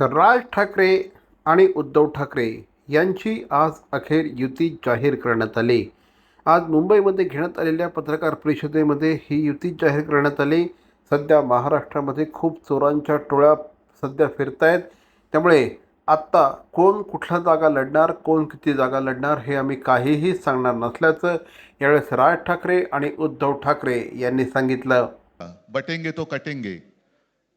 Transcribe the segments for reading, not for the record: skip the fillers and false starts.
राज ठाकरे आणि उद्धव ठाकरे यांची आज अखेर युती जाहीर करण्यात आली. आज मुंबईमध्ये घेण्यात आलेल्या पत्रकार परिषदेमध्ये ही युती जाहीर करण्यात आली. सध्या महाराष्ट्रामध्ये खूप चोरांच्या टोळ्या सध्या फिरत आहेत. त्यामुळे आत्ता कोण कुठल्या जागा लढणार, कोण किती जागा लढणार हे आम्ही काहीही सांगणार नसल्याचं यावेळेस राज ठाकरे आणि उद्धव ठाकरे यांनी सांगितलं. बटेंगे तो कटेंगे.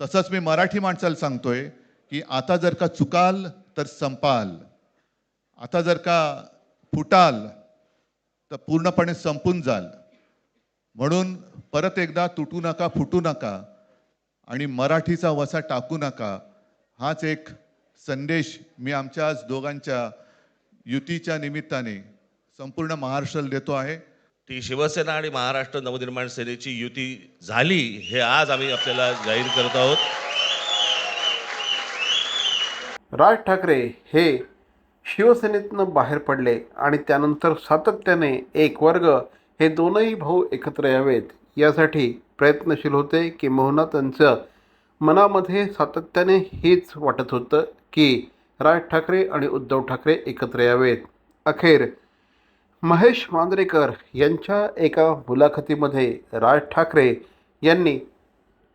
तसंच मी मराठी माणसाला सांगतोय की आता जर का चुकाल तर संपाल, आता जर का फुटाल तर पूर्णपणे संपून जाल. म्हणून परत एकदा तुटू नका, फुटू नका आणि मराठीचा वसा टाकू नका, हाच एक संदेश मी आमच्या आज दोघांच्या युतीच्या निमित्ताने संपूर्ण महाराष्ट्राला देतो आहे. ती शिवसेना आणि महाराष्ट्र नवनिर्माण सेनेची युती झाली हे आज आम्ही आपल्याला जाहीर करत आहोत. राज ठाकरे हे शिवसेनेतनं बाहेर पडले आणि त्यानंतर सातत्याने एक वर्ग हे दोनही भाऊ एकत्र यावेत यासाठी प्रयत्नशील होते. किंबहुना त्यांचं मनामध्ये सातत्याने हेच वाटत होतं की राज ठाकरे आणि उद्धव ठाकरे एकत्र यावेत. अखेर महेश मांजरेकर यांच्या एका मुलाखतीमध्ये राज ठाकरे यांनी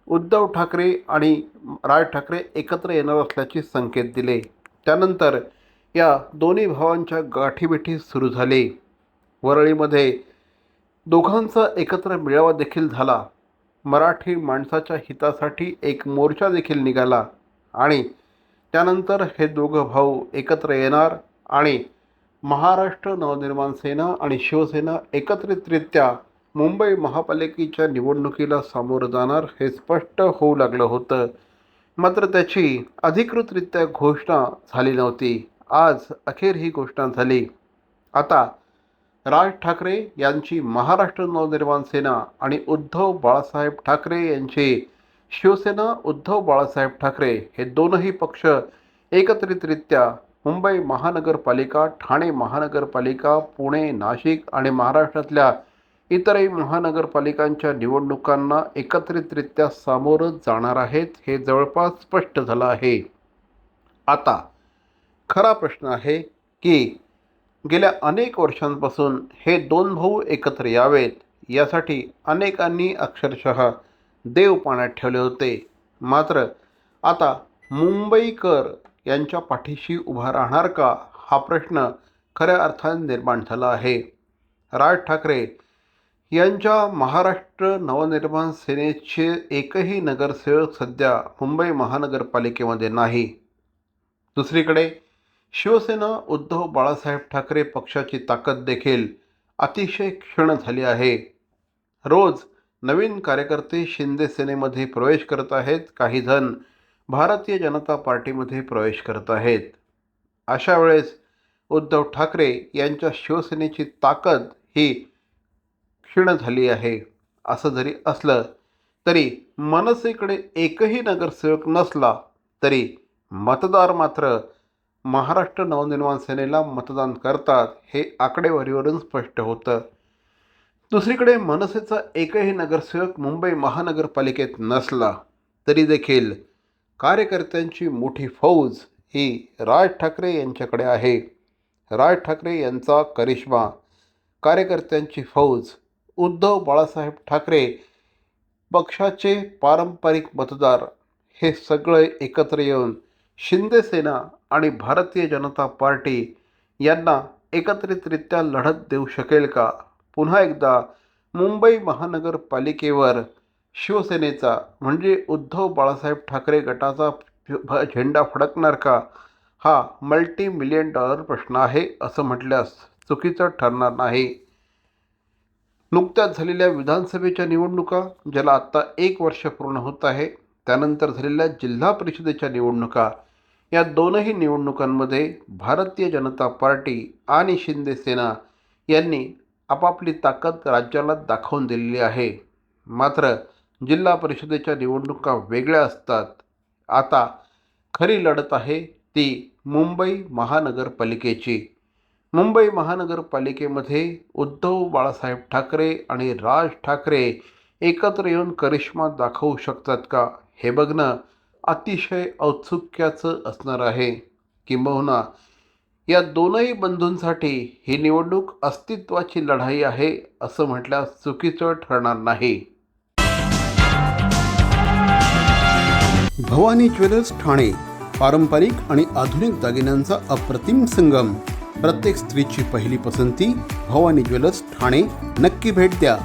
उद्धव ठाकरे आणि राज ठाकरे एकत्र येणार असल्याचे संकेत दिले. त्यानंतर या दोन्ही भावांच्या गाठीभेटी सुरू झाली. वरळीमध्ये दोघांचा एकत्र मेळावा देखील झाला. मराठी माणसाच्या हितासाठी एक मोर्चा देखील निघाला आणि त्यानंतर हे दोघं भाऊ एकत्र येणार आणि महाराष्ट्र नवनिर्माण सेना आणि शिवसेना एकत्रितरित्या मुंबई महापालिकेच्या निवडणुकीला सामोरं जाणार हे स्पष्ट होऊ लागलं होतं. मात्र त्याची अधिकृतरित्या घोषणा झाली नव्हती. आज अखेर ही घोषणा झाली. आता राज ठाकरे यांची महाराष्ट्र नवनिर्माण सेना आणि उद्धव बाळासाहेब ठाकरे यांची शिवसेना, उद्धव बाळासाहेब ठाकरे हे दोनही पक्ष एकत्रितरित्या मुंबई महानगरपालिका, ठाणे महानगरपालिका, पुणे, नाशिक आणि महाराष्ट्रातल्या इतरही महानगरपालिकांच्या निवडणुकांना एकत्रितरित्या सामोरं जाणार आहेत हे जवळपास स्पष्ट झालं आहे. आता खरा प्रश्न आहे की गेल्या अनेक वर्षांपासून हे दोन भाऊ एकत्र यावेत यासाठी अनेकांनी अक्षरशः देव पाण्यात ठेवले होते. मात्र आता मुंबईकर यांच्या पाठीशी उभा राहणार का हा प्रश्न खऱ्या अर्थाने निर्माण झाला आहे. राज ठाकरे यांच्या महाराष्ट्र नवनिर्माण सेनेचे एकही नगरसेवक सध्या मुंबई महानगरपालिकेमध्ये नाही. दुसरीकडे शिवसेना, उद्धव बाळासाहेब ठाकरे पक्षाची ताकद देखील अतिशय क्षीण झाली आहे. रोज नवीन कार्यकर्ते शिंदे सेनेमध्ये प्रवेश करत आहेत, काही जण भारतीय जनता पार्टीमध्ये प्रवेश करत आहेत. अशा वेळेस उद्धव ठाकरे यांच्या शिवसेनेची ताकद ही क्षीण झाली आहे. असं जरी असलं तरी मनसेकडे एकही नगरसेवक नसला तरी मतदार मात्र महाराष्ट्र नवनिर्माण सेनेला मतदान करतात हे आकडेवारीवरून स्पष्ट होतं. दुसरीकडे मनसेचा एकही नगरसेवक मुंबई महानगरपालिकेत नसला तरी देखील कार्यकर्त्यांची मोठी फौज ही राज ठाकरे यांच्याकडे आहे. राज ठाकरे यांचा करिश्मा, कार्यकर्त्यांची फौज, उद्धव बाळासाहेब ठाकरे पक्षाचे पारंपरिक मतदार हे सगळे एकत्र येऊन शिंदे सेना आणि भारतीय जनता पार्टी यांना एकत्रितरित्या लढत देऊ शकेल का? पुन्हा एकदा मुंबई महानगरपालिकेवर शिवसेनेचा म्हणजे उद्धव बाळासाहेब ठाकरे गटाचा झेंडा फडकणार का? हा मल्टी-मिलियन डॉलर प्रश्न आहे असं म्हटल्यास चुकीचं ठरणार नाही. नुकत्याच झालेल्या विधानसभेच्या निवडणुका, ज्याला आत्ता 1 वर्ष पूर्ण होत आहे, त्यानंतर झालेल्या जिल्हा परिषदेच्या निवडणुका, या दोनही निवडणुकांमध्ये भारतीय जनता पार्टी आणि शिंदे सेना यांनी आपापली ताकद राज्याला दाखवून दिलेली आहे. मात्र जिल्हा परिषदेच्या निवडणुका वेगळ्या असतात. आता खरी लढत आहे ती मुंबई महानगरपालिकेची. मुंबई महानगरपालिकेमध्ये उद्धव बाळासाहेब ठाकरे आणि राज ठाकरे एकत्र येऊन करिश्मा दाखवू शकतात का हे बघणं अतिशय औत्सुक्याचं असणार आहे. किंबहुना या दोनही बंधूंसाठी ही निवडणूक अस्तित्वाची लढाई आहे असं म्हटल्यास चुकीचं ठरणार नाही. भवानी ज्वेलर्स ठाणे, पारंपरिक आणि आधुनिक दागिन्यांचा अप्रतिम संगम. प्रत्येक स्त्रीची पहिली पसंती भवानी ज्वेलर्स ठाणे. नक्की भेट द्या.